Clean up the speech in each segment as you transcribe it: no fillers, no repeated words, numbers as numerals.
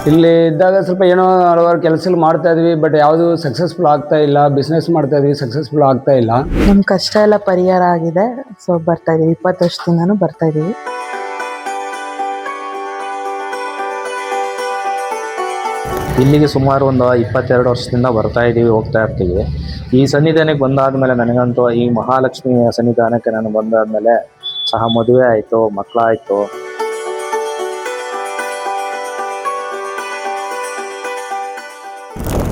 ಇಲ್ಲಿ ಇದ್ದಾಗ ಸ್ವಲ್ಪ ಏನೋ ಹಲವಾರು ಕೆಲಸಗಳು ಮಾಡ್ತಾ ಇದ್ವಿ, ಬಟ್ ಯಾವುದು ಸಕ್ಸಸ್ಫುಲ್ ಆಗ್ತಾ ಇಲ್ಲ. ಬಿಸ್ನೆಸ್ ಮಾಡ್ತಾ ಇದ್ವಿ, ಸಕ್ಸಸ್ಫುಲ್ ಆಗ್ತಾ ಇಲ್ಲ. ನಮ್ಮ ಕಷ್ಟ ಎಲ್ಲ ಪರಿಹಾರ ಆಗಿದೆ. ಸೊ ಬರ್ತಾ ಇದೀವಿ, 20 ವರ್ಷದಿಂದನೂ ಬರ್ತಾ ಇದೀವಿ. ಇಲ್ಲಿಗೆ ಸುಮಾರು ಒಂದು 22 ವರ್ಷದಿಂದ ಬರ್ತಾ ಇದ್ದೀವಿ, ಹೋಗ್ತಾ ಇರ್ತೀವಿ. ಈ ಸನ್ನಿಧಾನಕ್ಕೆ ಬಂದಾದ್ಮೇಲೆ ನನಗಂತೂ ಈ ಮಹಾಲಕ್ಷ್ಮಿ ಸನ್ನಿಧಾನಕ್ಕೆ ನಾನು ಬಂದಾದ್ಮೇಲೆ ಸಹ ಮದುವೆ ಆಯಿತು, ಮಕ್ಕಳಾಯಿತು.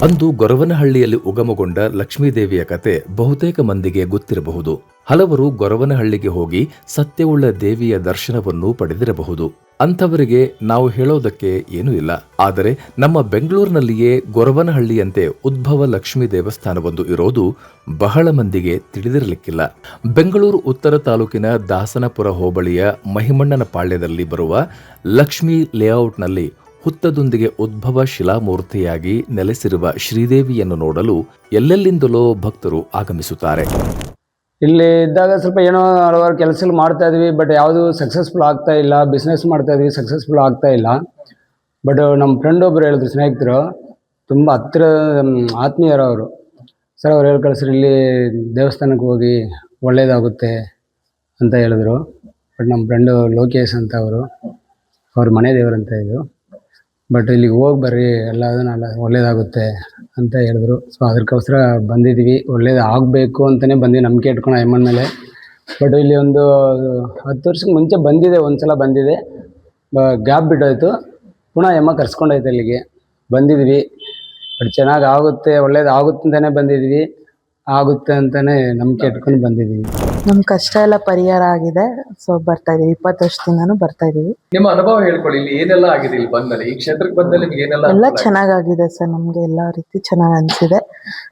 ಅಂದು ಗೊರವನಹಳ್ಳಿಯಲ್ಲಿ ಉಗಮಗೊಂಡ ಲಕ್ಷ್ಮೀದೇವಿಯ ಕತೆ ಬಹುತೇಕ ಮಂದಿಗೆ ಗೊತ್ತಿರಬಹುದು. ಹಲವರು ಗೊರವನಹಳ್ಳಿಗೆ ಹೋಗಿ ಸತ್ಯವುಳ್ಳ ದೇವಿಯ ದರ್ಶನವನ್ನು ಪಡೆದಿರಬಹುದು. ಅಂಥವರಿಗೆ ನಾವು ಹೇಳೋದಕ್ಕೆ ಏನೂ ಇಲ್ಲ. ಆದರೆ ನಮ್ಮ ಬೆಂಗಳೂರಿನಲ್ಲಿಯೇ ಗೊರವನಹಳ್ಳಿಯಂತೆ ಉದ್ಭವ ಲಕ್ಷ್ಮೀ ದೇವಸ್ಥಾನವೊಂದು ಇರೋದು ಬಹಳ ಮಂದಿಗೆ ತಿಳಿದಿರಲಿಕ್ಕಿಲ್ಲ. ಬೆಂಗಳೂರು ಉತ್ತರ ತಾಲೂಕಿನ ದಾಸನಪುರ ಹೋಬಳಿಯ ಮಹಿಮಣ್ಣನ ಪಾಳ್ಯದಲ್ಲಿ ಬರುವ ಲಕ್ಷ್ಮೀ ಲೇಔಟ್ನಲ್ಲಿ ಹುತ್ತದೊಂದಿಗೆ ಉದ್ಭವ ಶಿಲಾಮೂರ್ತಿಯಾಗಿ ನೆಲೆಸಿರುವ ಶ್ರೀದೇವಿಯನ್ನು ನೋಡಲು ಎಲ್ಲೆಲ್ಲಿಂದಲೋ ಭಕ್ತರು ಆಗಮಿಸುತ್ತಾರೆ. ಇಲ್ಲಿ ಇದ್ದಾಗ ಸ್ವಲ್ಪ ಏನೋ ಹಲವಾರು ಕೆಲಸಗಳು ಮಾಡ್ತಾ ಇದ್ವಿ, ಬಟ್ ಯಾವುದು ಸಕ್ಸಸ್ಫುಲ್ ಆಗ್ತಾ ಇಲ್ಲ. ಬಿಸ್ನೆಸ್ ಮಾಡ್ತಾ ಇದ್ವಿ, ಸಕ್ಸಸ್ಫುಲ್ ಆಗ್ತಾ ಇಲ್ಲ. ಬಟ್ ನಮ್ಮ ಫ್ರೆಂಡ್ ಒಬ್ಬರು ಹೇಳಿದ್ರು, ಸ್ನೇಹಿತರು, ತುಂಬ ಹತ್ತಿರ ಆತ್ಮೀಯರವರು. ಸರ್ ಅವ್ರು ಹೇಳಿ ಕಳಿಸ್ರಿ, ಇಲ್ಲಿ ದೇವಸ್ಥಾನಕ್ಕೆ ಹೋಗಿ ಒಳ್ಳೇದಾಗುತ್ತೆ ಅಂತ ಹೇಳಿದ್ರು. ಬಟ್ ನಮ್ಮ ಫ್ರೆಂಡು ಲೋಕೇಶ್ ಅಂತ ಅವ್ರ ಮನೆ ದೇವರಂತ ಇದು. ಬಟ್ ಇಲ್ಲಿಗೆ ಹೋಗಿ ಬರ್ರಿ, ಎಲ್ಲ ಒಳ್ಳೇದಾಗುತ್ತೆ ಅಂತ ಹೇಳಿದ್ರು. ಸೊ ಅದಕ್ಕೋಸ್ಕರ ಬಂದಿದ್ವಿ. ಒಳ್ಳೇದು ಆಗಬೇಕು ಅಂತಲೇ ಬಂದ್ವಿ, ನಂಬಿಕೆ ಇಟ್ಕೊಂಡು ಅಮ್ಮನ ಮೇಲೆ. ಬಟ್ ಇಲ್ಲಿ ಒಂದು 10 ವರ್ಷಕ್ಕೆ ಮುಂಚೆ ಬಂದಿದೆ, ಒಂದು ಸಲ ಬಂದಿದೆ, ಗ್ಯಾಪ್ ಬಿಟ್ಟೋಯ್ತು. ಪುನಃ ಅಮ್ಮ ಕರ್ಸ್ಕೊಂಡೋಯ್ತು, ಇಲ್ಲಿಗೆ ಬಂದಿದ್ವಿ. ಬಟ್ ಚೆನ್ನಾಗಿ ಆಗುತ್ತೆ, ಒಳ್ಳೇದು ಆಗುತ್ತೆ ಅಂತಲೇ ಬಂದಿದ್ವಿ, ಆಗುತ್ತೆ ಅಂತಲೇ ನಂಬಿಕೆ ಇಟ್ಕೊಂಡು ಬಂದಿದ್ದೀವಿ. ನಮ್ಮ ಕಷ್ಟ ಎಲ್ಲ ಪರಿಹಾರ ಆಗಿದೆ. ಸೊ ಬರ್ತಾ ಇದೀವಿ, 20 ವರ್ಷದಿಂದನೂ ಬರ್ತಾ ಇದೀವಿ. ನಿಮ್ಮ ಅನುಭವ ಹೇಳ್ಕೊಳ್ಳಿ, ಇಲ್ಲಿ ಏನೆಲ್ಲ ಆಗಿದೆ, ಇಲ್ಲಿ ಬಂದ್ಮೇಲೆ ಈ ಕ್ಷೇತ್ರಕ್ಕೆ ಬಂದ್ಮೇಲೆ ನಿಮ್ಗೆ ಏನೆಲ್ಲ ಎಲ್ಲ ಚೆನ್ನಾಗಾಗಿದೆ ಸರ್. ನಮ್ಗೆ ಎಲ್ಲ ರೀತಿ ಚೆನ್ನಾಗಿ ಅನ್ಸಿದೆ.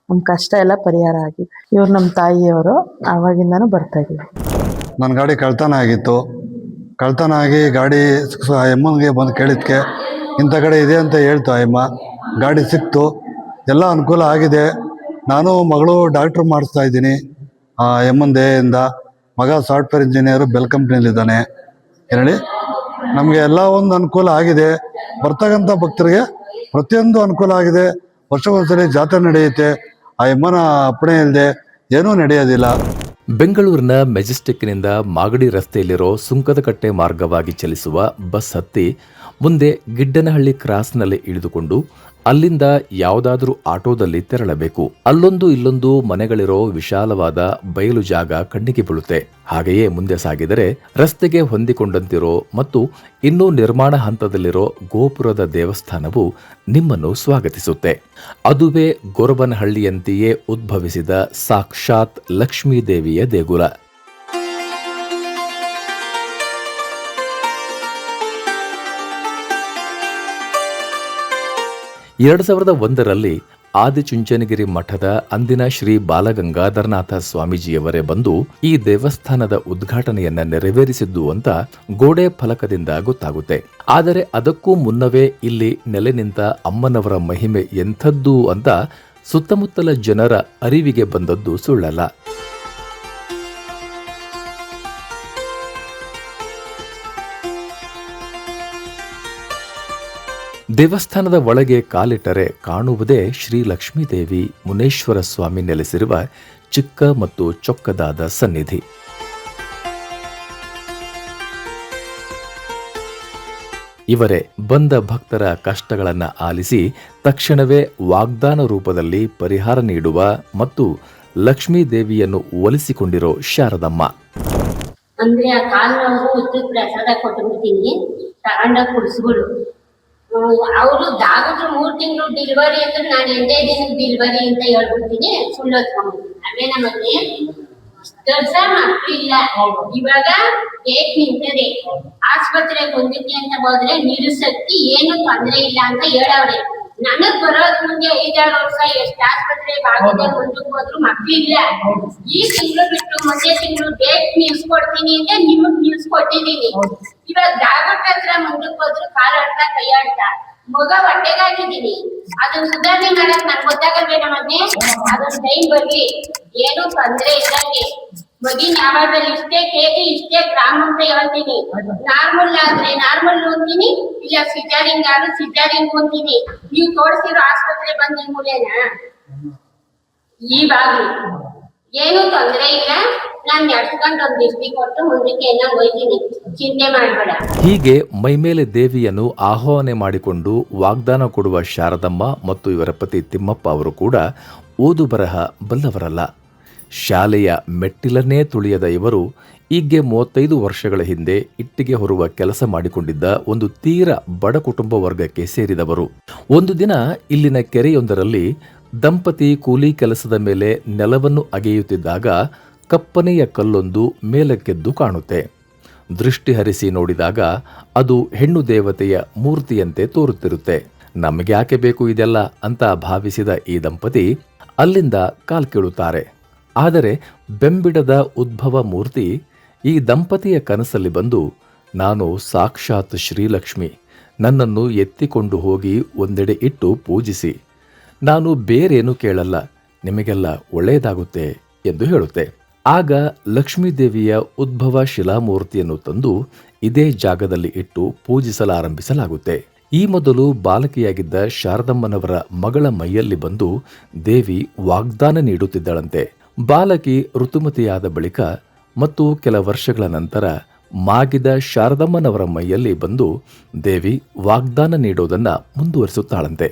ನಮ್ಮ ಕಷ್ಟ ಎಲ್ಲ ಪರಿಹಾರ ಆಗಿದೆ. ಇವ್ರು ನಮ್ಮ ತಾಯಿಯವರು, ಆವಾಗಿಂದನೂ ಬರ್ತಾ ಇದೀವಿ. ನನ್ನ ಗಾಡಿ ಕಳ್ತನ ಆಗಿತ್ತು. ಕಳ್ತನ ಆಗಿ ಗಾಡಿ ಅಮ್ಮನಿಗೆ ಬಂದು ಕೇಳಿದ್ಕೆ ಇಂಥ ಕಡೆ ಇದೆ ಅಂತ ಹೇಳ್ತು ಅಮ್ಮ. ಗಾಡಿ ಸಿಕ್ತು, ಎಲ್ಲ ಅನುಕೂಲ ಆಗಿದೆ. ನಾನು ಮಗಳು ಡಾಕ್ಟ್ರು ಮಾಡಿಸ್ತಾ ಇದ್ದೀನಿ ಅಮ್ಮನ ದಯೆಯಿಂದ. ಮಗ ಸಾಫ್ಟ್ವೇರ್ ಇಂಜಿನಿಯರು ಬೆಲ್ ಕಂಪ್ನಿಯಲ್ಲಿದ್ದಾನೆ. ಹೇಳಿ, ನಮಗೆ ಎಲ್ಲ ಒಂದು ಅನುಕೂಲ ಆಗಿದೆ. ಬರ್ತಕ್ಕಂಥ ಭಕ್ತರಿಗೆ ಪ್ರತಿಯೊಂದು ಅನುಕೂಲ ಆಗಿದೆ. ವರ್ಷಕ್ಕೊಂದ್ಸರಿ ಜಾತ್ರೆ ನಡೆಯುತ್ತೆ. ಆ ಅಮ್ಮನ ಅಪ್ಪಣೆ ಇಲ್ಲದೆ ಏನೂ ನಡೆಯೋದಿಲ್ಲ. ಬೆಂಗಳೂರಿನ ಮೆಜೆಸ್ಟಿಕ್ನಿಂದ ಮಾಗಡಿ ರಸ್ತೆಯಲ್ಲಿರೋ ಸುಂಕದಕಟ್ಟೆ ಮಾರ್ಗವಾಗಿ ಚಲಿಸುವ ಬಸ್ ಹತ್ತಿ ಮುಂದೆ ಗಿಡ್ಡನಹಳ್ಳಿ ಕ್ರಾಸ್ನಲ್ಲಿ ಇಳಿದುಕೊಂಡು ಅಲ್ಲಿಂದ ಯಾವುದಾದ್ರೂ ಆಟೋದಲ್ಲಿ ತೆರಳಬೇಕು. ಅಲ್ಲೊಂದು ಇಲ್ಲೊಂದು ಮನೆಗಳಿರೋ ವಿಶಾಲವಾದ ಬಯಲು ಜಾಗ ಕಣ್ಣಿಗೆ ಬೀಳುತ್ತೆ. ಹಾಗೆಯೇ ಮುಂದೆ ಸಾಗಿದರೆ ರಸ್ತೆಗೆ ಹೊಂದಿಕೊಂಡಂತಿರೋ ಮತ್ತು ಇನ್ನೂ ನಿರ್ಮಾಣ ಹಂತದಲ್ಲಿರೋ ಗೋಪುರದ ದೇವಸ್ಥಾನವು ನಿಮ್ಮನ್ನು ಸ್ವಾಗತಿಸುತ್ತೆ. ಅದುವೇ ಗೊರವನಹಳ್ಳಿಯಂತೆಯೇ ಉದ್ಭವಿಸಿದ ಸಾಕ್ಷಾತ್ ಲಕ್ಷ್ಮೀದೇವಿಯ ದೇಗುಲ. 2001ರಲ್ಲಿ ಆದಿಚುಂಚನಗಿರಿ ಮಠದ ಅಂದಿನ ಶ್ರೀ ಬಾಲಗಂಗಾಧರನಾಥ ಸ್ವಾಮೀಜಿಯವರೇ ಬಂದು ಈ ದೇವಸ್ಥಾನದ ಉದ್ಘಾಟನೆಯನ್ನ ನೆರವೇರಿಸಿದ್ದು ಅಂತ ಗೋಡೆ ಫಲಕದಿಂದ ಗೊತ್ತಾಗುತ್ತೆ. ಆದರೆ ಅದಕ್ಕೂ ಮುನ್ನವೇ ಇಲ್ಲಿ ನೆಲೆ ನಿಂತ ಅಮ್ಮನವರ ಮಹಿಮೆ ಎಂಥದ್ದು ಅಂತ ಸುತ್ತಮುತ್ತಲ ಜನರ ಅರಿವಿಗೆ ಬಂದದ್ದು ಸುಳ್ಳಲ್ಲ. ದೇವಸ್ಥಾನದ ಒಳಗೆ ಕಾಲಿಟ್ಟರೆ ಕಾಣುವುದೇ ಶ್ರೀ ಲಕ್ಷ್ಮೀದೇವಿ ಮುನೇಶ್ವರ ಸ್ವಾಮಿ ನೆಲೆಸಿರುವ ಚಿಕ್ಕ ಮತ್ತು ಚೊಕ್ಕದಾದ ಸನ್ನಿಧಿ. ಇವರೇ ಬಂದ ಭಕ್ತರ ಕಷ್ಟಗಳನ್ನು ಆಲಿಸಿ ತಕ್ಷಣವೇ ವಾಗ್ದಾನ ರೂಪದಲ್ಲಿ ಪರಿಹಾರ ನೀಡುವ ಮತ್ತು ಲಕ್ಷ್ಮೀ ದೇವಿಯನ್ನು ಒಲಿಸಿಕೊಂಡಿರೋ ಶಾರದಮ್ಮ. ಅಂದ್ರೆ ಆ ಕಾಲು ಪ್ರಸಾದ ಕೊಟ್ಬಿಡ್ತೀನಿ, ತಗೊಂಡೋಗಿ ಕುಡಿಸ್ಬಿಡು. ಅವರು ದಾಗದ್ರು 3 ತಿಂಗಳು ಡಿಲಿವರಿ ಅಂದ್ರೆ ನಾನು 8 ದಿನದ ಡಿಲಿವರಿ ಅಂತ ಹೇಳ್ಬಿಡ್ತೀನಿ, ಸುಳ್ಳು ಹೊತ್ಕೊಂಡ್ಬಿಡ್ತೀನಿ. ಅವೇನ ಮತ್ತೆ ದರ್ಶ ಮಕ್ಕಳಿಲ್ಲ. ಇವಾಗ ಏಕ್ ನಿಂತದೆ, ಆಸ್ಪತ್ರೆಗೆ ಹೊಂದಿದ್ದೆ ಅಂತ ಹೋದ್ರೆ ನಿರುಸಕ್ತಿ, ಏನು ತೊಂದರೆ ಇಲ್ಲ ಅಂತ ಹೇಳವ್ರೆ. ನನಗ್ ಬರೋದ್ ಮುಂದೆ 5-6 ವರ್ಷ ಎಷ್ಟು ಆಸ್ಪತ್ರೆ ಬಾಗಿದೆ, ಮುಂದಕ್ಕೆ ಹೋದ್ರು ಮಕ್ಕಳಿಲ್ಲ. ಈ ತಿಂಗಳು ಬಿಟ್ಟು ಮುಂದೆ ತಿಂಗಳು ಡೇಟ್ ನ್ಯೂಸ್ ಕೊಡ್ತೀನಿ ಅಂತ ನಿಮಗ್ ನ್ಯೂಸ್ ಕೊಟ್ಟಿದ್ದೀನಿ. ಇವಾಗ ಡಾಕ್ಟರ್ ಹತ್ರ ಮುಂದಕ್ಕೆ ಹೋದ್ರು ಕಾಲಾಡ್ತಾ ಕೈಯಾಡ್ತಾ ಮಗ ಹೊಟ್ಟೆಗೆ ಹಾಕಿದ್ದೀನಿ. ಅದನ್ನ ಸುಧಾರಣೆ ಮಾಡಕ್ ನಂಗೆ ಗೊತ್ತಾಗಲ್ವೇ ನಮ್ಮನ್ನೇ. ಅದೊಂದು ಟೈಮ್ ಬರ್ಲಿ, ಏನು ತೊಂದ್ರೆ ಇದ್ದಂಗೆ ಮಗಿನ ಯಾವಾಗದಲ್ಲಿ ಇಷ್ಟೇ ಕೆಜಿ ಇಷ್ಟೇ ಗ್ರಾಮ್ ಅಂತ ಹೇಳ್ತೀನಿ. ನಾರ್ಮಲ್ ಆದ್ರೆ ನಾರ್ಮಲ್ ಅಂತೀನಿ, ಇಲ್ಲ ಸಿಜಾರಿಂಗ್ ಆದ್ರೆ ಸಿಜಾರಿಂಗ್ ಅಂತೀನಿ. ನೀವು ತೋರಿಸಿರೋ ಆಸ್ಪತ್ರೆ ಬಂದ ಮೂಲೆನಾ ಈವಾಗ್ಲಿ ಏನು ತೊಂದರೆ ಇಲ್ಲ. ನಾನ್ ನಡ್ಸ್ಕೊಂಡು ಒಂದ್ ದಿವ್ಸ ಕೊಟ್ಟು ಮುಂದಕ್ಕೆ ಎಲ್ಲ ಹೋಯ್ತೀನಿ, ಚಿಂತೆ ಮಾಡ್ಬೇಡ. ಹೀಗೆ ಮೈಮೇಲೆ ದೇವಿಯನ್ನು ಆಹ್ವಾನ ಮಾಡಿಕೊಂಡು ವಾಗ್ದಾನ ಕೊಡುವ ಶಾರದಮ್ಮ ಮತ್ತು ಇವರ ಪತಿ ತಿಮ್ಮಪ್ಪ ಅವರು ಕೂಡ ಓದು ಬರಹ ಬಲ್ಲವರಲ್ಲ. ಶಾಲೆಯ ಮೆಟ್ಟಿಲನ್ನೇ ತುಳಿಯದ ಇವರು ಈಗ್ಗೆ 35 ವರ್ಷಗಳ ಹಿಂದೆ ಇಟ್ಟಿಗೆ ಹೊರುವ ಕೆಲಸ ಮಾಡಿಕೊಂಡಿದ್ದ ಒಂದು ತೀರ ಬಡ ಕುಟುಂಬ ವರ್ಗಕ್ಕೆ ಸೇರಿದವರು. ಒಂದು ದಿನ ಇಲ್ಲಿನ ಕೆರೆಯೊಂದರಲ್ಲಿ ದಂಪತಿ ಕೂಲಿ ಕೆಲಸದ ಮೇಲೆ ನೆಲವನ್ನು ಅಗೆಯುತ್ತಿದ್ದಾಗ ಕಪ್ಪನೆಯ ಕಲ್ಲೊಂದು ಮೇಲಕ್ಕೆದ್ದು ಕಾಣುತ್ತೆ. ದೃಷ್ಟಿ ಹರಿಸಿ ನೋಡಿದಾಗ ಅದು ಹೆಣ್ಣು ದೇವತೆಯ ಮೂರ್ತಿಯಂತೆ ತೋರುತ್ತಿರುತ್ತೆ. ನಮಗ್ಯಾಕೆ ಬೇಕು ಇದೆಲ್ಲ ಅಂತ ಭಾವಿಸಿದ ಈ ದಂಪತಿ ಅಲ್ಲಿಂದ ಕಾಲ್ಕೀಳುತ್ತಾರೆ. ಆದರೆ ಬೆಂಬಿಡದ ಉದ್ಭವ ಮೂರ್ತಿ ಈ ದಂಪತಿಯ ಕನಸಲ್ಲಿ ಬಂದು, ನಾನು ಸಾಕ್ಷಾತ್ ಶ್ರೀಲಕ್ಷ್ಮಿ, ನನ್ನನ್ನು ಎತ್ತಿಕೊಂಡು ಹೋಗಿ ಒಂದೆಡೆ ಇಟ್ಟು ಪೂಜಿಸಿ, ನಾನು ಬೇರೇನು ಕೇಳಲ್ಲ, ನಿಮಗೆಲ್ಲ ಒಳ್ಳೆಯದಾಗುತ್ತೆ ಎಂದು ಹೇಳುತ್ತೆ. ಆಗ ಲಕ್ಷ್ಮೀದೇವಿಯ ಉದ್ಭವ ಶಿಲಾಮೂರ್ತಿಯನ್ನು ತಂದು ಇದೇ ಜಾಗದಲ್ಲಿ ಇಟ್ಟು ಪೂಜಿಸಲಾರಂಭಿಸಲಾಗುತ್ತೆ. ಈ ಮೊದಲು ಬಾಲಕಿಯಾಗಿದ್ದ ಶಾರದಮ್ಮನವರ ಮಗಳ ಮೈಯಲ್ಲಿ ಬಂದು ದೇವಿ ವಾಗ್ದಾನ ನೀಡುತ್ತಿದ್ದಳಂತೆ. ಬಾಲಕಿ ಋತುಮತಿಯಾದ ಬಳಿಕ ಮತ್ತು ಕೆಲ ವರ್ಷಗಳ ನಂತರ ಮಾಗಿದ ಶಾರದಮ್ಮನವರ ಮೈಯಲ್ಲಿ ಬಂದು ದೇವಿ ವಾಗ್ದಾನ ನೀಡೋದನ್ನ ಮುಂದುವರಿಸುತ್ತಾಳಂತೆ.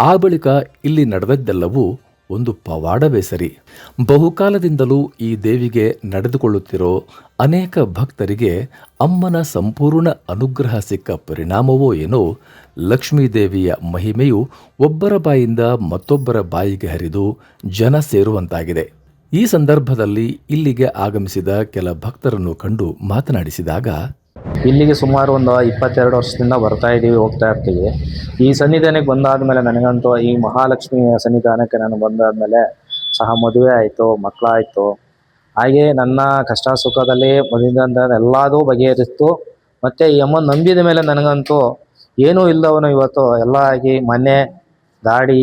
ಆ ಬಳಿಕ ಇಲ್ಲಿ ನಡೆದದ್ದೆಲ್ಲವೂ ಒಂದು ಪವಾಡವೇ ಸರಿ. ಬಹುಕಾಲದಿಂದಲೂ ಈ ದೇವಿಗೆ ನಡೆದುಕೊಳ್ಳುತ್ತಿರೋ ಅನೇಕ ಭಕ್ತರಿಗೆ ಅಮ್ಮನ ಸಂಪೂರ್ಣ ಅನುಗ್ರಹ ಸಿಕ್ಕ ಪರಿಣಾಮವೋ ಏನೋ, ಲಕ್ಷ್ಮೀದೇವಿಯ ಮಹಿಮೆಯು ಒಬ್ಬರ ಬಾಯಿಂದ ಮತ್ತೊಬ್ಬರ ಬಾಯಿಗೆ ಹರಿದು ಜನ ಸೇರುವಂತಾಗಿದೆ. ಈ ಸಂದರ್ಭದಲ್ಲಿ ಇಲ್ಲಿಗೆ ಆಗಮಿಸಿದ ಕೆಲ ಭಕ್ತರನ್ನು ಕಂಡು ಮಾತನಾಡಿಸಿದಾಗ, ಇಲ್ಲಿಗೆ ಸುಮಾರು ಒಂದು 22 ವರ್ಷದಿಂದ ಬರ್ತಾ ಇದ್ದೀವಿ, ಹೋಗ್ತಾ ಇರ್ತೀವಿ. ಈ ಸನ್ನಿಧಾನಕ್ಕೆ ಬಂದಾದ್ಮೇಲೆ ನನಗಂತೂ ಈ ಮಹಾಲಕ್ಷ್ಮಿ ಸನ್ನಿಧಾನಕ್ಕೆ ನಾನು ಬಂದಾದ್ಮೇಲೆ ಸಹ ಮದುವೆ ಆಯಿತು, ಮಕ್ಕಳಾಯಿತು. ಹಾಗೆ ನನ್ನ ಕಷ್ಟ ಸುಖದಲ್ಲಿ ಬಂದಿದ್ದಂಥ ಎಲ್ಲದೂ ಬಗೆಹರಿಸ್ತು. ಮತ್ತು ಈ ಅಮ್ಮ ನಂಬಿದ ಮೇಲೆ ನನಗಂತೂ ಏನೂ ಇಲ್ಲದವನು ಇವತ್ತು ಎಲ್ಲ ಆಗಿ ಮನೆ, ಗಾಡಿ,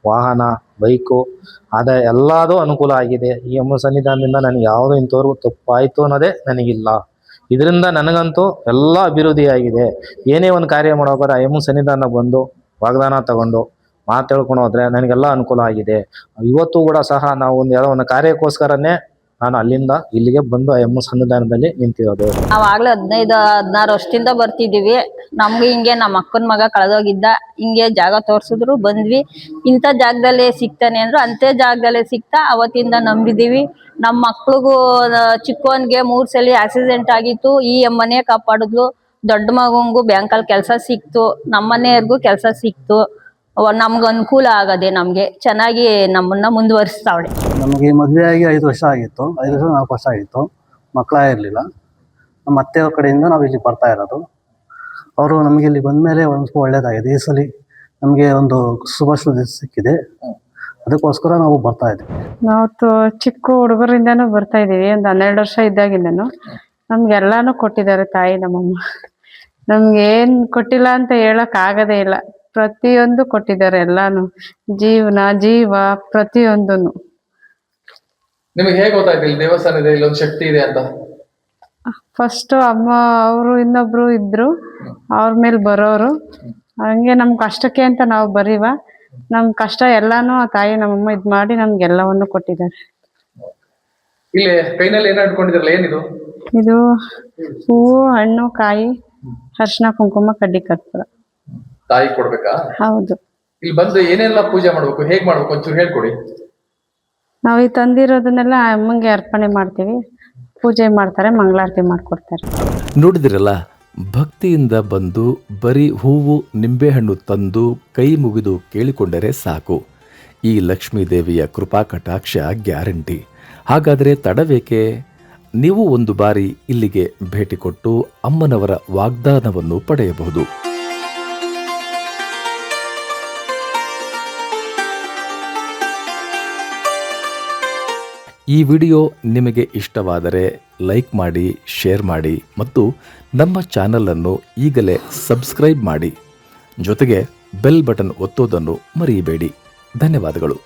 ವಾಹನ, ಬೈಕು ಅದ ಎಲ್ಲದೂ ಅನುಕೂಲ ಆಗಿದೆ. ಈ ಅಮ್ಮ ಸನ್ನಿಧಾನದಿಂದ ನನಗೆ ಯಾವುದೋ ಇಂಥವ್ರಿಗೂ ತಪ್ಪಾಯಿತು ಅನ್ನೋದೇ ನನಗಿಲ್ಲ. ಇದರಿಂದ ನನಗಂತೂ ಎಲ್ಲ ಅಭಿವೃದ್ಧಿಯಾಗಿದೆ. ಏನೇ ಒಂದು ಕಾರ್ಯ ಮಾಡೋಕ್ಕಾದ್ರೆ ಆ ಅಮ್ಮ ಸನ್ನಿಧಾನ ಬಂದು ವಾಗ್ದಾನ ತಗೊಂಡು ಮಾತು ಹೇಳ್ಕೊಂಡು ಹೋದ್ರೆ ನನಗೆಲ್ಲ ಅನುಕೂಲ ಆಗಿದೆ. ಇವತ್ತು ಕೂಡ ಸಹ ನಾವು ಯಾವುದೋ ಒಂದು ಕಾರ್ಯಕ್ಕೋಸ್ಕರನೇ ನಾನು ಅಲ್ಲಿಂದ ಇಲ್ಲಿಗೆ ಬಂದು ಆ ಅಮ್ಮ ಸನ್ನಿಧಾನದಲ್ಲಿ ನಿಂತಿರೋದು. ನಾವಾಗ್ಲೇ 15-16 ವರ್ಷದಿಂದ ಬರ್ತಿದೀವಿ. ನಮ್ಗೆ ಹಿಂಗೆ ನಮ್ಮ ಅಕ್ಕನ ಮಗ ಕಳೆದೋಗಿದ್ದ, ಹಿಂಗೆ ಜಾಗ ತೋರ್ಸಿದ್ರು ಬಂದ್ವಿ. ಇಂಥ ಜಾಗದಲ್ಲೇ ಸಿಗ್ತಾನೆ ಅಂದ್ರು, ಅಂತೆ ಜಾಗದಲ್ಲೇ ಸಿಕ್ತಾ ಅವತ್ತಿಂದ ನಂಬಿದೀವಿ. ನಮ್ಮ ಮಕ್ಳಿಗೂ ಚಿಕ್ಕವನ್ಗೆ 3 ಸಲ ಆಕ್ಸಿಡೆಂಟ್ ಆಗಿತ್ತು, ಈ ಅಮ್ಮನೇ ಕಾಪಾಡಿದ್ಲು. ದೊಡ್ಡ ಮಗಂಗೂ ಬ್ಯಾಂಕಲ್ಲಿ ಕೆಲಸ ಸಿಕ್ತು, ನಮ್ಮನೆಯವ್ರಿಗೂ ಕೆಲಸ ಸಿಕ್ತು. ನಮ್ಗೆ ಅನುಕೂಲ ಆಗದೆ, ನಮ್ಗೆ ಚೆನ್ನಾಗಿ ನಮ್ಮನ್ನ ಮುಂದುವರಿಸ್ತಾವಳೆ. ನಮಗೆ ಮದುವೆ ಆಗಿ 5 ವರ್ಷ ಆಗಿತ್ತು, 5 ವರ್ಷ 4 ವರ್ಷ ಆಗಿತ್ತು, ಮಕ್ಕಳಾಗಿರಲಿಲ್ಲ. ನಮ್ಮ ಅತ್ತೆಯವ್ರ ಕಡೆಯಿಂದ ನಾವು ಇಲ್ಲಿ ಬರ್ತಾ ಇರೋದು. ಅವರು ನಮಗೆ ಇಲ್ಲಿ ಬಂದ ಮೇಲೆ ಒಂದು ಸ್ವಲ್ಪ ಒಳ್ಳೇದಾಗಿದೆ. ಈ ಸಲ ನಮಗೆ ಒಂದು ಶುಭ ಸುದ್ದಿ ಸಿಕ್ಕಿದೆ, ಅದಕ್ಕೋಸ್ಕರ ನಾವು ಬರ್ತಾ ಇದ್ದೀವಿ. ನಾವು ಚಿಕ್ಕ ಹುಡುಗರಿಂದನೂ ಬರ್ತಾ ಇದ್ದೀವಿ. ಒಂದು 12 ವರ್ಷ ಇದ್ದಾಗಿಂದನು ನಮ್ಗೆಲ್ಲಾನು ಕೊಟ್ಟಿದ್ದಾರೆ ತಾಯಿ ನಮ್ಮಮ್ಮ. ನಮ್ಗೆ ಏನ್ ಕೊಟ್ಟಿಲ್ಲ ಅಂತ ಹೇಳಕ್ ಆಗದೇ ಇಲ್ಲ, ಪ್ರತಿಯೊಂದು ಕೊಟ್ಟಿದ್ದಾರೆ. ಎಲ್ಲಾನು ಜೀವ ಪ್ರತಿಯೊಂದನ್ನು. ನಿಮಗೆ ಹೇಗೆ ಗೊತ್ತಾಯ್ತು ಇಲ್ಲಿ ದೇವಸ್ಥಾನ ಇದೆ, ಇಲ್ಲೊಂದು ಶಕ್ತಿ ಇದೆ ಅಂತ? ಫಸ್ಟ್ ಅಮ್ಮ ಅವರು ಇನ್ನೊಬ್ರು ಇದ್ರು, ಅವ್ರ ಮೇಲೆ ಬರೋರು. ಹಂಗೆ ನಮ್ ಕಷ್ಟಕ್ಕೆ ಅಂತ ನಾವು ಬರೀವ, ನಮ್ ಕಷ್ಟ ಎಲ್ಲಾನು ಆ ತಾಯಿ ನಮ್ಮಮ್ಮ ಇದ್ ಮಾಡಿ ನಮ್ಗೆಲ್ಲವನ್ನು ಕೊಟ್ಟಿದ್ದಾರೆ. ಇಲ್ಲಿ ಕೈನಲ್ಲಿ ಏನ್ ಇಟ್ಕೊಂಡಿದ್ರಲ್ಲ, ಏನಿದು? ಇದು ಹೂವು, ಹಣ್ಣು, ಕಾಯಿ, ಅರಿಶಿನ, ಕುಂಕುಮ, ಕಡ್ಡಿ, ಕರ್ಪೂರ. ತಾಯಿ ಕೊಡ್ಬೇಕಾ? ಹೌದು. ಇಲ್ಲಿ ಬಂದು ಏನೆಲ್ಲ ಪೂಜೆ ಮಾಡ್ಬೇಕು, ಹೇಗ್ ಮಾಡ್ಬೇಕು ಒಂಚೂರು ಹೇಳ್ಕೊಡಿ. ನಾವು ಈ ತಂದಿರೋದನ್ನೆಲ್ಲ ಅಮ್ಮಂಗೆ ಅರ್ಪಣೆ ಮಾಡ್ತೀವಿ, ಪೂಜೆ ಮಾಡ್ತಾರೆ, ಮಂಗಳಾರತಿ ಮಾಡ್ಕೊಡ್ತಾರೆ. ನೋಡಿದಿರಲ್ಲ, ಭಕ್ತಿಯಿಂದ ಬಂದು ಬರೀ ಹೂವು ನಿಂಬೆಹಣ್ಣು ತಂದು ಕೈ ಮುಗಿದು ಕೇಳಿಕೊಂಡರೆ ಸಾಕು, ಈ ಲಕ್ಷ್ಮೀದೇವಿಯ ಕೃಪಾ ಕಟಾಕ್ಷ ಗ್ಯಾರಂಟಿ. ಹಾಗಾದರೆ ತಡವೇಕೆ? ನೀವು ಒಂದು ಬಾರಿ ಇಲ್ಲಿಗೆ ಭೇಟಿ ಕೊಟ್ಟು ಅಮ್ಮನವರ ವಾಗ್ದಾನವನ್ನು ಪಡೆಯಬಹುದು. ಈ ವಿಡಿಯೋ ನಿಮಗೆ ಇಷ್ಟವಾದರೆ ಲೈಕ್ ಮಾಡಿ, ಶೇರ್ ಮಾಡಿ ಮತ್ತು ನಮ್ಮ ಚಾನಲನ್ನು ಈಗಲೇ ಸಬ್ಸ್ಕ್ರೈಬ್ ಮಾಡಿ. ಜೊತೆಗೆ ಬೆಲ್ ಬಟನ್ ಒತ್ತೋದನ್ನು ಮರೆಯಬೇಡಿ. ಧನ್ಯವಾದಗಳು.